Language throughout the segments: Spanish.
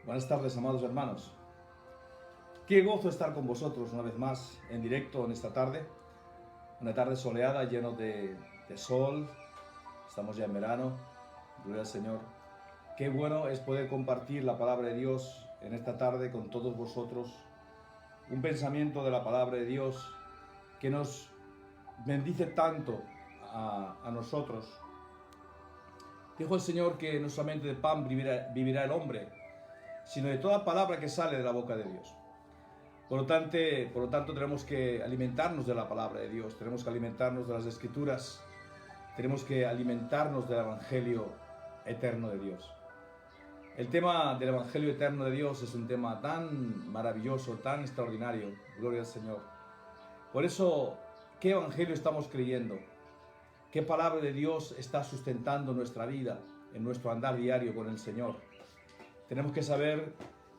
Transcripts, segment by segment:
Buenas tardes, amados hermanos. Qué gozo estar con vosotros una vez más en directo en esta tarde. Una tarde soleada, lleno de sol. Estamos ya en verano. Gloria al Señor. Qué bueno es poder compartir la palabra de Dios en esta tarde con todos vosotros. Un pensamiento de la palabra de Dios que nos bendice tanto a nosotros. Dijo el Señor que no solamente de pan vivirá el hombre, sino de toda palabra que sale de la boca de Dios. Por lo tanto, tenemos que alimentarnos de la palabra de Dios, tenemos que alimentarnos de las Escrituras, tenemos que alimentarnos del Evangelio eterno de Dios. El tema del Evangelio eterno de Dios es un tema tan maravilloso, tan extraordinario, gloria al Señor. Por eso, ¿qué Evangelio estamos creyendo? ¿Qué palabra de Dios está sustentando nuestra vida, en nuestro andar diario con el Señor? Tenemos que saber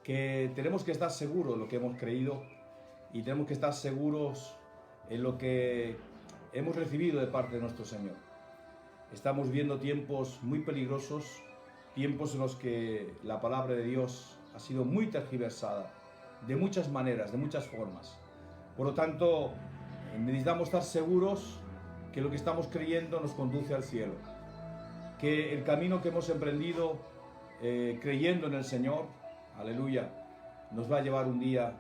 que tenemos que estar seguros de lo que hemos creído y tenemos que estar seguros en lo que hemos recibido de parte de nuestro Señor. Estamos viendo tiempos muy peligrosos, tiempos en los que la palabra de Dios ha sido muy tergiversada, de muchas maneras, de muchas formas. Por lo tanto, necesitamos estar seguros que lo que estamos creyendo nos conduce al cielo, que el camino que hemos emprendido creyendo en el Señor, aleluya, nos va a llevar un día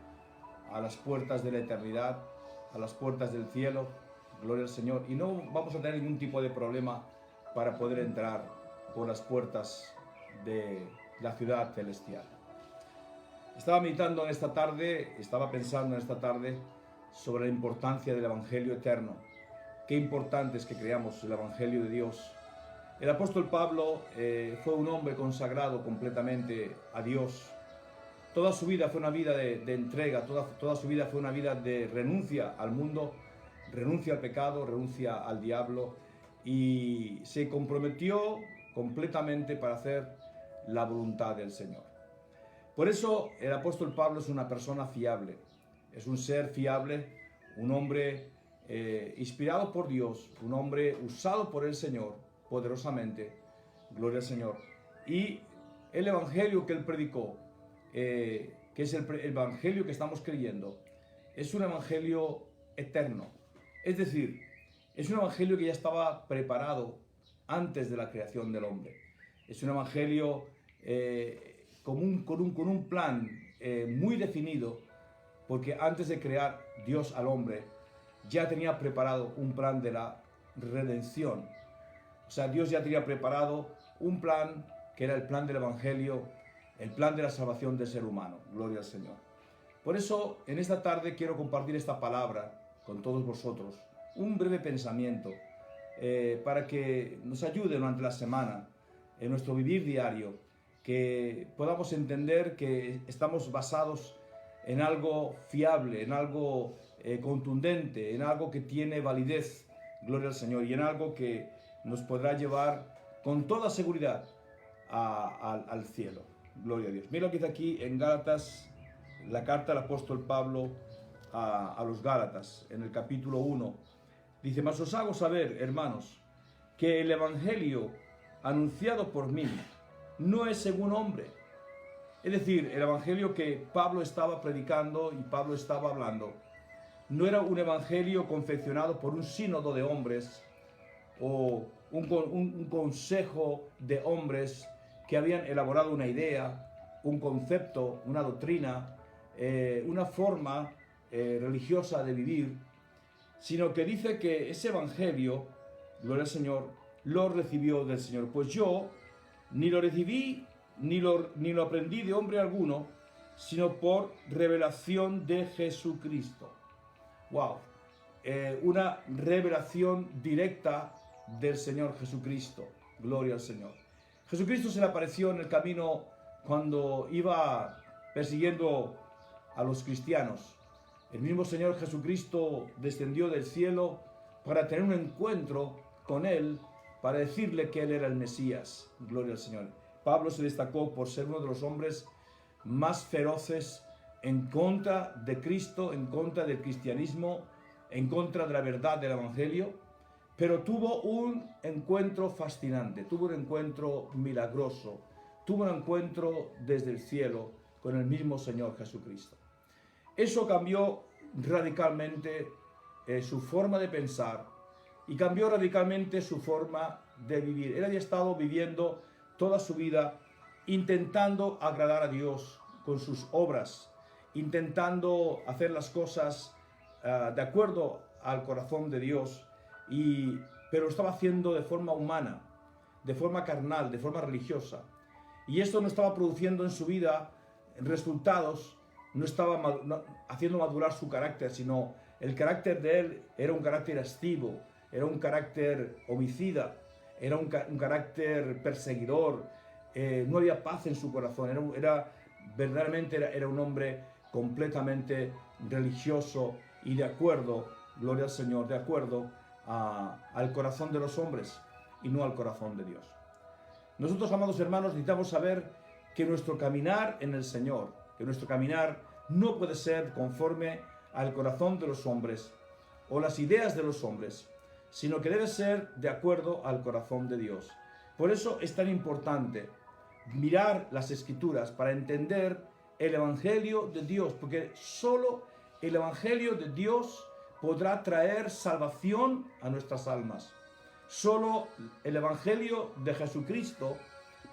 a las puertas de la eternidad, a las puertas del cielo, gloria al Señor, y no vamos a tener ningún tipo de problema para poder entrar por las puertas de la ciudad celestial. Estaba meditando en esta tarde, estaba pensando en esta tarde sobre la importancia del Evangelio eterno. Qué importante es que creamos el Evangelio de Dios. El apóstol Pablo fue un hombre consagrado completamente a Dios. Toda su vida fue una vida de entrega, toda su vida fue una vida de renuncia al mundo, renuncia al pecado, renuncia al diablo y se comprometió completamente para hacer la voluntad del Señor. Por eso el apóstol Pablo es una persona fiable, es un ser fiable, un hombre inspirado por Dios, un hombre usado por el Señor poderosamente, gloria al Señor. Y el evangelio que él predicó, que es el evangelio que estamos creyendo, es un evangelio eterno. Es decir, es un evangelio que ya estaba preparado antes de la creación del hombre. Es un evangelio con un plan muy definido, porque antes de crear Dios al hombre, ya tenía preparado un plan de la redención. O sea, Dios ya tenía preparado un plan que era el plan del Evangelio, el plan de la salvación del ser humano. Gloria al Señor. Por eso, en esta tarde quiero compartir esta palabra con todos vosotros. Un breve pensamiento para que nos ayude durante la semana en nuestro vivir diario, que podamos entender que estamos basados en algo fiable, en algo contundente, en algo que tiene validez. Gloria al Señor. Y en algo que nos podrá llevar con toda seguridad al cielo. Gloria a Dios. Mira lo que dice aquí en Gálatas, la carta del apóstol Pablo a los Gálatas, en el capítulo 1. Dice: mas os hago saber, hermanos, que el evangelio anunciado por mí no es según hombre. Es decir, el evangelio que Pablo estaba predicando y Pablo estaba hablando no era un evangelio confeccionado por un sínodo de hombres o un consejo de hombres que habían elaborado una idea, un concepto, una doctrina, una forma religiosa de vivir, sino que dice que ese evangelio, gloria al Señor, lo recibió del Señor. Pues yo ni lo recibí ni lo aprendí de hombre alguno, sino por revelación de Jesucristo. ¡Wow! Una revelación directa del Señor Jesucristo. Gloria al Señor. Jesucristo se le apareció en el camino cuando iba persiguiendo a los cristianos. El mismo Señor Jesucristo descendió del cielo para tener un encuentro con Él, para decirle que Él era el Mesías. Gloria al Señor. Pablo se destacó por ser uno de los hombres más feroces en contra de Cristo, en contra del cristianismo, en contra de la verdad del Evangelio, pero tuvo un encuentro fascinante, tuvo un encuentro milagroso tuvo un encuentro desde el cielo con el mismo Señor Jesucristo. Eso cambió radicalmente su forma de pensar y cambió radicalmente su forma de vivir. Él había estado viviendo toda su vida intentando agradar a Dios con sus obras, intentando hacer las cosas de acuerdo al corazón de Dios, pero lo estaba haciendo de forma humana, de forma carnal, de forma religiosa. Y esto no estaba produciendo en su vida resultados, no estaba haciendo madurar su carácter, sino el carácter de él era un carácter lascivo, era un carácter homicida, era un carácter perseguidor, no había paz en su corazón, verdaderamente era un hombre completamente religioso y de acuerdo, gloria al Señor, de acuerdo al corazón de los hombres y no al corazón de Dios. Nosotros, amados hermanos, necesitamos saber que nuestro caminar en el Señor, que nuestro caminar no puede ser conforme al corazón de los hombres o las ideas de los hombres, sino que debe ser de acuerdo al corazón de Dios. Por eso es tan importante mirar las Escrituras para entender el Evangelio de Dios, porque solo el Evangelio de Dios podrá traer salvación a nuestras almas. Solo el Evangelio de Jesucristo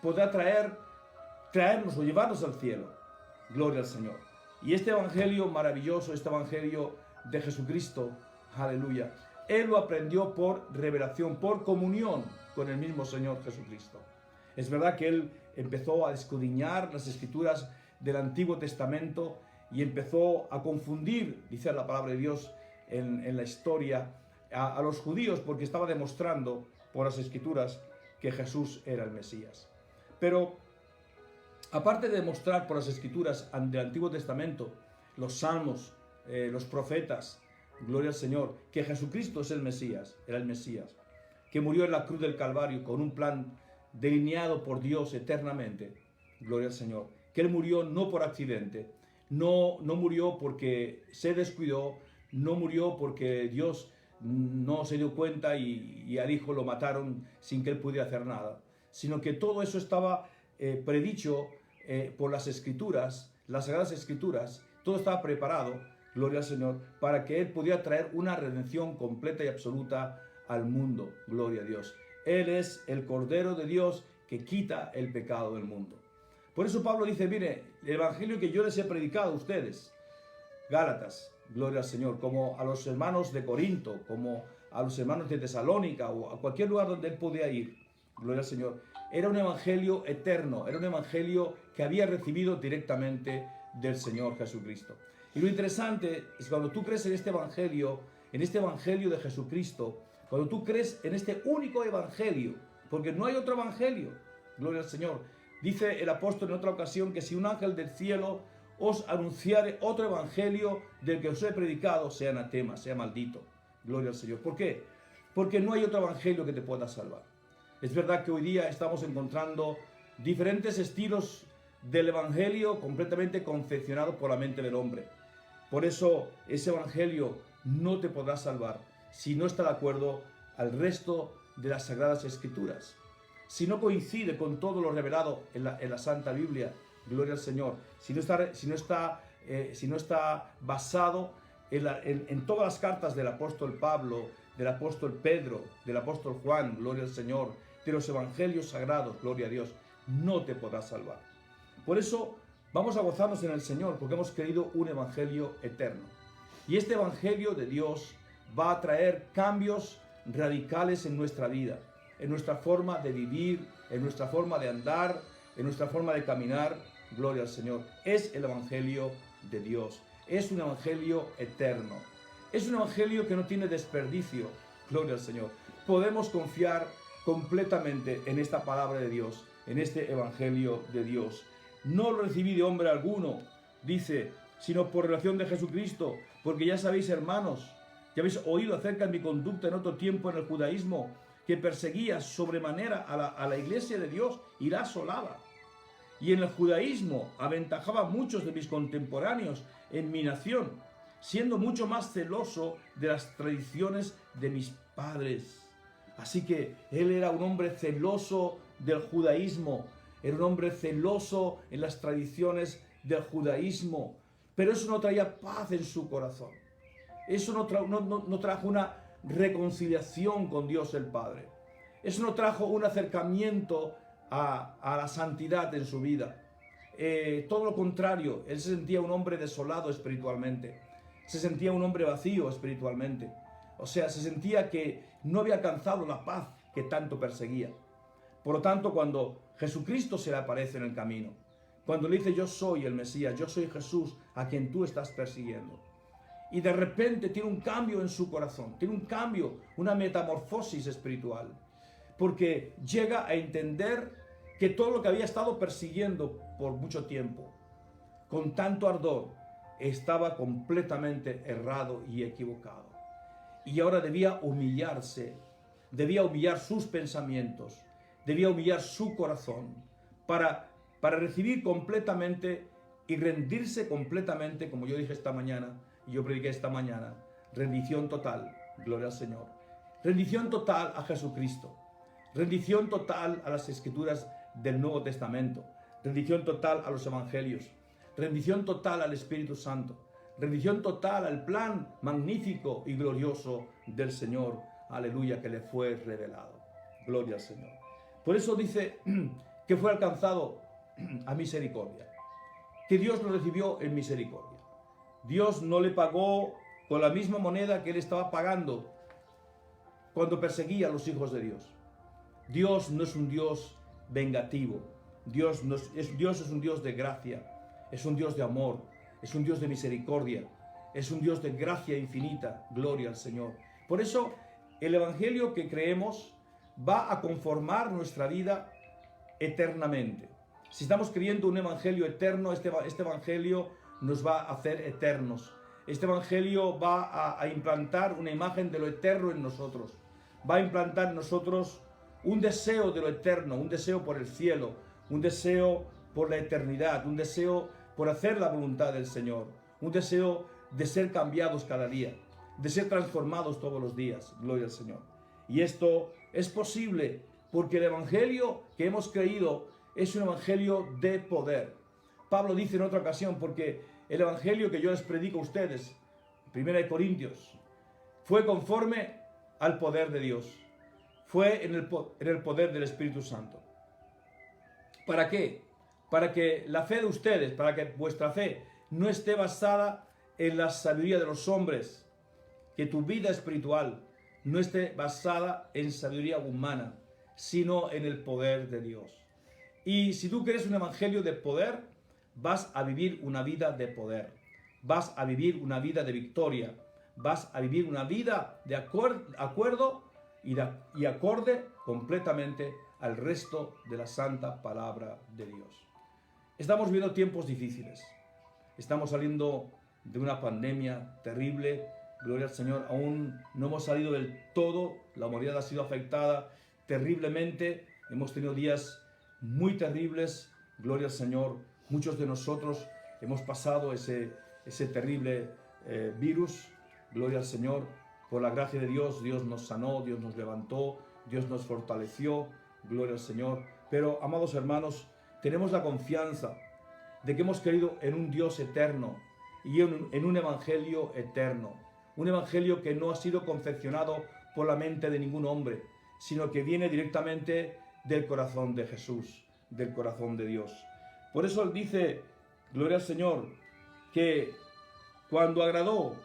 podrá traernos o llevarnos al cielo. Gloria al Señor. Y este Evangelio maravilloso, este Evangelio de Jesucristo, aleluya, Él lo aprendió por revelación, por comunión con el mismo Señor Jesucristo. Es verdad que Él empezó a escudriñar las Escrituras del Antiguo Testamento y empezó a confundir, dice la palabra de Dios en la historia, a los judíos, porque estaba demostrando por las Escrituras que Jesús era el Mesías. Pero aparte de demostrar por las Escrituras del Antiguo Testamento, los salmos, los profetas, gloria al Señor, que Jesucristo es el Mesías, era el Mesías, que murió en la cruz del Calvario con un plan delineado por Dios eternamente, gloria al Señor, que Él murió no por accidente, no murió porque se descuidó, no murió porque Dios no se dio cuenta y al Hijo lo mataron sin que Él pudiera hacer nada, sino que todo eso estaba predicho por las Escrituras, las Sagradas Escrituras, todo estaba preparado, gloria al Señor, para que Él pudiera traer una redención completa y absoluta al mundo, gloria a Dios. Él es el Cordero de Dios que quita el pecado del mundo. Por eso Pablo dice, mire, el Evangelio que yo les he predicado a ustedes, Gálatas, gloria al Señor, como a los hermanos de Corinto, como a los hermanos de Tesalónica o a cualquier lugar donde él podía ir, gloria al Señor, era un evangelio eterno, era un evangelio que había recibido directamente del Señor Jesucristo. Y lo interesante es cuando tú crees en este evangelio de Jesucristo, cuando tú crees en este único evangelio, porque no hay otro evangelio, gloria al Señor. Dice el apóstol en otra ocasión que si un ángel del cielo os anunciare otro evangelio del que os he predicado, sea anatema, sea maldito. Gloria al Señor. ¿Por qué? Porque no hay otro evangelio que te pueda salvar. Es verdad que hoy día estamos encontrando diferentes estilos del evangelio completamente confeccionados por la mente del hombre. Por eso ese evangelio no te podrá salvar si no está de acuerdo al resto de las Sagradas Escrituras. Si no coincide con todo lo revelado en la Santa Biblia, gloria al Señor, si no está basado en todas las cartas del apóstol Pablo, del apóstol Pedro, del apóstol Juan, gloria al Señor, de los evangelios sagrados, gloria a Dios, no te podrá salvar. Por eso vamos a gozarnos en el Señor, porque hemos creído un evangelio eterno. Y este evangelio de Dios va a traer cambios radicales en nuestra vida, en nuestra forma de vivir, en nuestra forma de andar, en nuestra forma de caminar, gloria al Señor. Es el evangelio de Dios, es un evangelio eterno, es un evangelio que no tiene desperdicio, gloria al Señor. Podemos confiar completamente en esta palabra de Dios, en este evangelio de Dios. No lo recibí de hombre alguno, dice, sino por relación de Jesucristo, porque ya sabéis, hermanos, ya habéis oído acerca de mi conducta en otro tiempo en el judaísmo, que perseguía sobremanera a la iglesia de Dios y la asolaba. Y en el judaísmo aventajaba a muchos de mis contemporáneos en mi nación, siendo mucho más celoso de las tradiciones de mis padres. Así que él era un hombre celoso del judaísmo, era un hombre celoso en las tradiciones del judaísmo, pero eso no traía paz en su corazón. Eso no trajo una reconciliación con Dios el Padre. Eso no trajo un acercamiento a la santidad en su vida. Todo lo contrario, él se sentía un hombre desolado espiritualmente. Se sentía un hombre vacío espiritualmente. O sea, se sentía que no había alcanzado la paz que tanto perseguía. Por lo tanto, cuando Jesucristo se le aparece en el camino, cuando le dice: yo soy el Mesías, yo soy Jesús a quien tú estás persiguiendo, y de repente tiene un cambio en su corazón, tiene un cambio, una metamorfosis espiritual, porque llega a entender que todo lo que había estado persiguiendo por mucho tiempo, con tanto ardor, estaba completamente errado y equivocado. Y ahora debía humillarse, debía humillar sus pensamientos, debía humillar su corazón para recibir completamente y rendirse completamente, como yo dije esta mañana, y yo prediqué esta mañana, rendición total, gloria al Señor. Rendición total a Jesucristo, rendición total a las Escrituras del Nuevo Testamento, rendición total a los Evangelios, rendición total al Espíritu Santo, rendición total al plan magnífico y glorioso del Señor, aleluya, que le fue revelado. Gloria al Señor. Por eso dice que fue alcanzado a misericordia, que Dios lo recibió en misericordia. Dios no le pagó con la misma moneda que él estaba pagando cuando perseguía a los hijos de Dios. Dios no es un Dios vengativo. Dios es un Dios de gracia, es un Dios de amor, es un Dios de misericordia, es un Dios de gracia infinita. Gloria al Señor. Por eso el Evangelio que creemos va a conformar nuestra vida eternamente. Si estamos creyendo un Evangelio eterno, este Evangelio nos va a hacer eternos. Este Evangelio va a implantar una imagen de lo eterno en nosotros. Va a implantar en nosotros un deseo de lo eterno, un deseo por el cielo, un deseo por la eternidad, un deseo por hacer la voluntad del Señor, un deseo de ser cambiados cada día, de ser transformados todos los días. Gloria al Señor. Y esto es posible porque el Evangelio que hemos creído es un Evangelio de poder. Pablo dice en otra ocasión, porque el Evangelio que yo les predico a ustedes, 1 Corintios, fue conforme al poder de Dios, fue en el poder del Espíritu Santo. ¿Para qué? Para que la fe de ustedes, para que vuestra fe no esté basada en la sabiduría de los hombres, que tu vida espiritual no esté basada en sabiduría humana, sino en el poder de Dios. Y si tú quieres un evangelio de poder, vas a vivir una vida de poder, vas a vivir una vida de victoria, vas a vivir una vida de acuerdo y acorde completamente al resto de la santa palabra de Dios. Estamos viviendo tiempos difíciles, estamos saliendo de una pandemia terrible. Gloria al Señor, aún no hemos salido del todo, la humanidad ha sido afectada terriblemente, hemos tenido días muy terribles. Gloria al Señor, muchos de nosotros hemos pasado ese terrible virus. Gloria al Señor, por la gracia de Dios, Dios nos sanó, Dios nos levantó, Dios nos fortaleció. Gloria al Señor. Pero, amados hermanos, tenemos la confianza de que hemos creído en un Dios eterno y en un evangelio eterno. Un evangelio que no ha sido confeccionado por la mente de ningún hombre, sino que viene directamente del corazón de Jesús, del corazón de Dios. Por eso él dice, gloria al Señor, que cuando agradó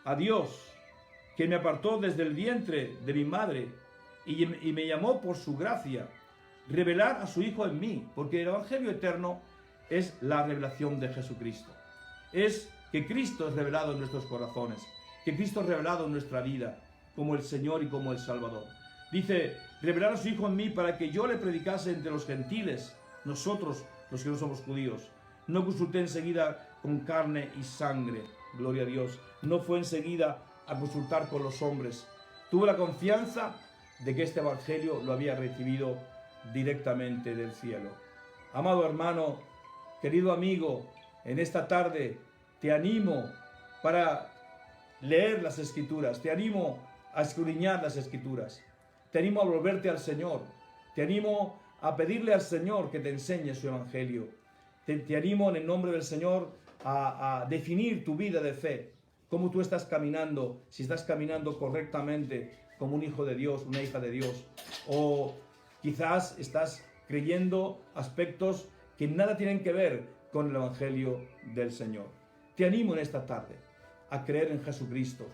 a Dios, que me apartó desde el vientre de mi madre y me llamó por su gracia, revelar a su Hijo en mí, porque el evangelio eterno es la revelación de Jesucristo. Es que Cristo es revelado en nuestros corazones, que Cristo es revelado en nuestra vida como el Señor y como el Salvador. Dice, revelar a su Hijo en mí para que yo le predicase entre los gentiles, nosotros los que no somos judíos. No consulté enseguida con carne y sangre, gloria a Dios. No fue enseguida a consultar con los hombres. Tuve la confianza de que este evangelio lo había recibido directamente del cielo. Amado hermano, querido amigo, en esta tarde te animo para leer las Escrituras, te animo a escudriñar las Escrituras, te animo a volverte al Señor, te animo a pedirle al Señor que te enseñe su evangelio. Te animo en el nombre del Señor a definir tu vida de fe, cómo tú estás caminando, si estás caminando correctamente como un hijo de Dios, una hija de Dios, o quizás estás creyendo aspectos que nada tienen que ver con el evangelio del Señor. Te animo en esta tarde a creer en Jesucristo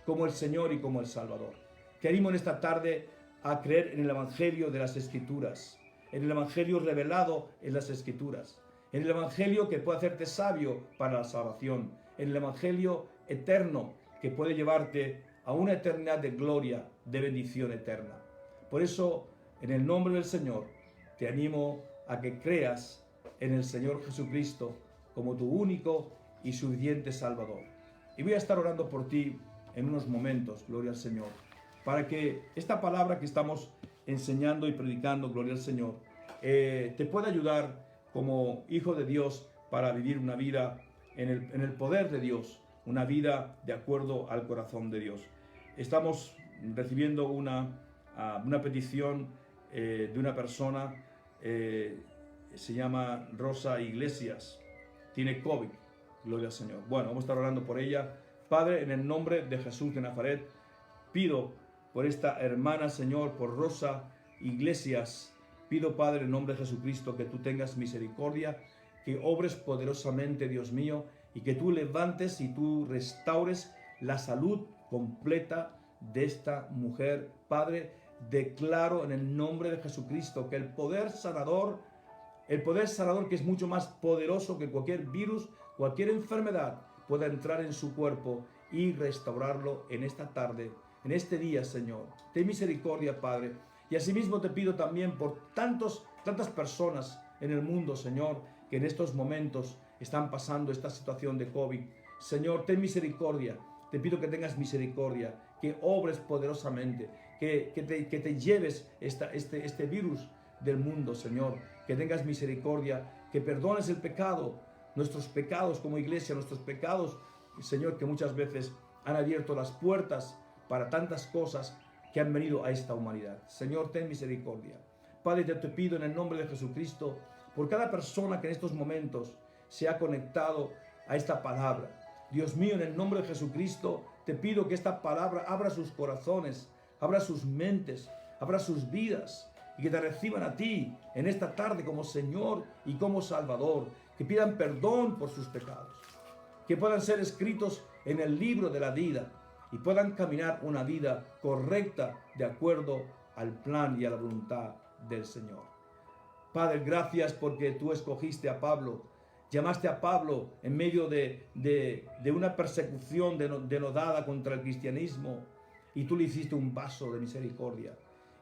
como el Señor y como el Salvador. Te animo en esta tarde a creer en el evangelio de las Escrituras, en el evangelio revelado en las Escrituras, en el evangelio que puede hacerte sabio para la salvación, en el evangelio eterno que puede llevarte a una eternidad de gloria, de bendición eterna. Por eso, en el nombre del Señor, te animo a que creas en el Señor Jesucristo como tu único y suficiente Salvador. Y voy a estar orando por ti en unos momentos, gloria al Señor, para que esta palabra que estamos enseñando y predicando, gloria al Señor, te pueda ayudar como hijo de Dios para vivir una vida en el poder de Dios, una vida de acuerdo al corazón de Dios. Estamos recibiendo una petición de una persona, se llama Rosa Iglesias, tiene COVID, gloria al Señor. Bueno, vamos a estar orando por ella. Padre, en el nombre de Jesús de Nazaret, pido por esta hermana, Señor, por Rosa Iglesias. Pido, Padre, en nombre de Jesucristo, que tú tengas misericordia, que obres poderosamente, Dios mío, y que tú levantes y tú restaures la salud completa de esta mujer. Padre, declaro en el nombre de Jesucristo que el poder sanador que es mucho más poderoso que cualquier virus, cualquier enfermedad, pueda entrar en su cuerpo y restaurarlo en esta tarde, en este día, Señor. Ten misericordia, Padre. Y asimismo te pido también por tantas personas en el mundo, Señor, que en estos momentos están pasando esta situación de COVID. Señor, ten misericordia. Te pido que tengas misericordia, que obres poderosamente, que te lleves este virus del mundo, Señor. Que tengas misericordia, que perdones el pecado, nuestros pecados como iglesia, nuestros pecados, Señor, que muchas veces han abierto las puertas para tantas cosas que han venido a esta humanidad. Señor, ten misericordia. Padre, te pido en el nombre de Jesucristo, por cada persona que en estos momentos se ha conectado a esta palabra. Dios mío, en el nombre de Jesucristo, te pido que esta palabra abra sus corazones, abra sus mentes, abra sus vidas, y que te reciban a ti en esta tarde como Señor y como Salvador, que pidan perdón por sus pecados, que puedan ser escritos en el libro de la vida y puedan caminar una vida correcta de acuerdo al plan y a la voluntad del Señor. Padre, gracias porque tú escogiste a Pablo, llamaste a Pablo en medio de una persecución denodada contra el cristianismo, y tú le hiciste un vaso de misericordia,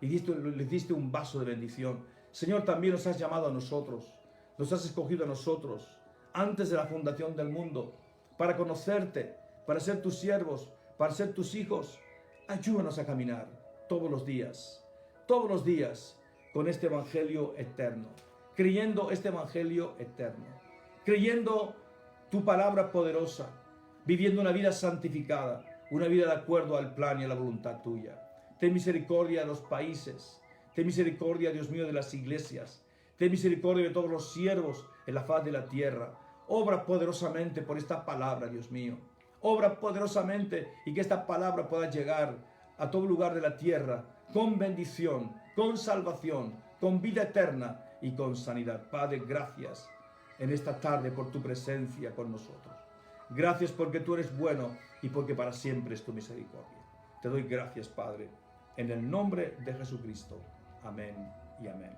y le hiciste un vaso de bendición. Señor, también nos has llamado a nosotros, nos has escogido a nosotros antes de la fundación del mundo, para conocerte, para ser tus siervos, para ser tus hijos. Ayúdanos a caminar todos los días, con este evangelio eterno, creyendo este evangelio eterno, creyendo tu palabra poderosa, viviendo una vida santificada, una vida de acuerdo al plan y a la voluntad tuya. Ten misericordia de los países, ten misericordia, Dios mío, de las iglesias, ten misericordia de todos los siervos en la faz de la tierra. Obra poderosamente por esta palabra, Dios mío. Obra poderosamente y que esta palabra pueda llegar a todo lugar de la tierra con bendición, con salvación, con vida eterna y con sanidad. Padre, gracias en esta tarde por tu presencia con nosotros. Gracias porque tú eres bueno y porque para siempre es tu misericordia. Te doy gracias, Padre, en el nombre de Jesucristo. Amén y amén.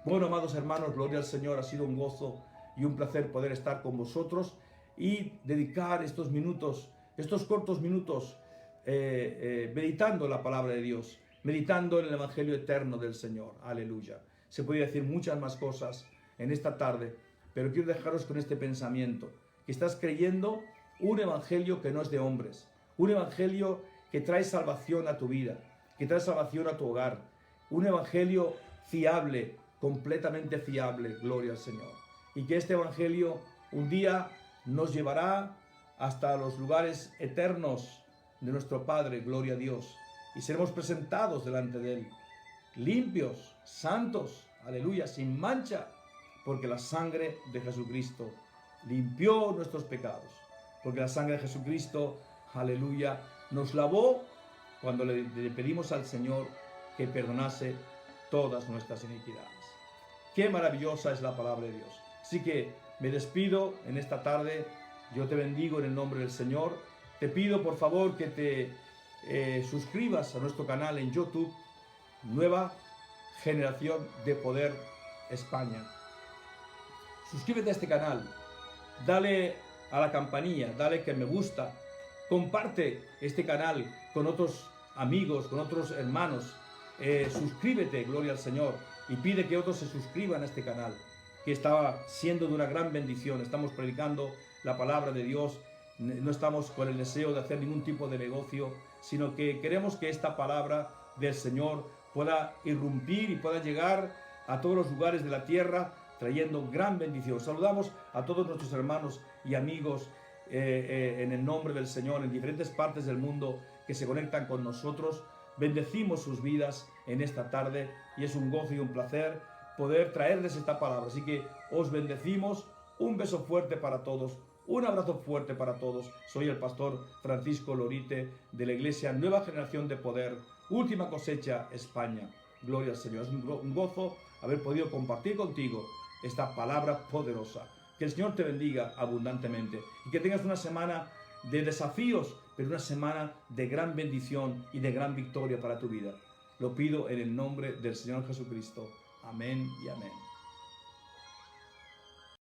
Bueno, amados hermanos, gloria al Señor. Ha sido un gozo y un placer poder estar con vosotros y dedicar estos minutos, estos cortos minutos, meditando la palabra de Dios, meditando en el evangelio eterno del Señor. Aleluya. Se podría decir muchas más cosas en esta tarde, pero quiero dejaros con este pensamiento, que estás creyendo un evangelio que no es de hombres, un evangelio que trae salvación a tu vida, que trae salvación a tu hogar, un evangelio fiable, completamente fiable, gloria al Señor. Y que este evangelio un día nos llevará hasta los lugares eternos de nuestro Padre, gloria a Dios, y seremos presentados delante de Él, limpios, santos, aleluya, sin mancha, porque la sangre de Jesucristo limpió nuestros pecados, porque la sangre de Jesucristo, aleluya, nos lavó cuando le pedimos al Señor que perdonase todas nuestras iniquidades. Qué maravillosa es la palabra de Dios. Así que me despido en esta tarde. Yo te bendigo en el nombre del Señor. Te pido por favor que te suscribas a nuestro canal en YouTube, Nueva Generación de Poder España. Suscríbete a este canal, dale a la campanilla, dale que me gusta, comparte este canal con otros amigos, con otros hermanos. Suscríbete, gloria al Señor, y pide que otros se suscriban a este canal, que está siendo de una gran bendición. Estamos predicando la palabra de Dios, no estamos con el deseo de hacer ningún tipo de negocio, sino que queremos que esta palabra del Señor pueda irrumpir y pueda llegar a todos los lugares de la tierra, trayendo gran bendición. Saludamos a todos nuestros hermanos y amigos en el nombre del Señor en diferentes partes del mundo que se conectan con nosotros. Bendecimos sus vidas en esta tarde y es un gozo y un placer poder traerles esta palabra. Así que os bendecimos. Un beso fuerte para todos, un abrazo fuerte para todos. Soy el pastor Francisco Lorite de la Iglesia Nueva Generación de Poder, Última Cosecha, España. Gloria al Señor. Es un gozo haber podido compartir contigo esta palabra poderosa. Que el Señor te bendiga abundantemente y que tengas una semana de desafíos, pero una semana de gran bendición y de gran victoria para tu vida. Lo pido en el nombre del Señor Jesucristo. Amén y amén.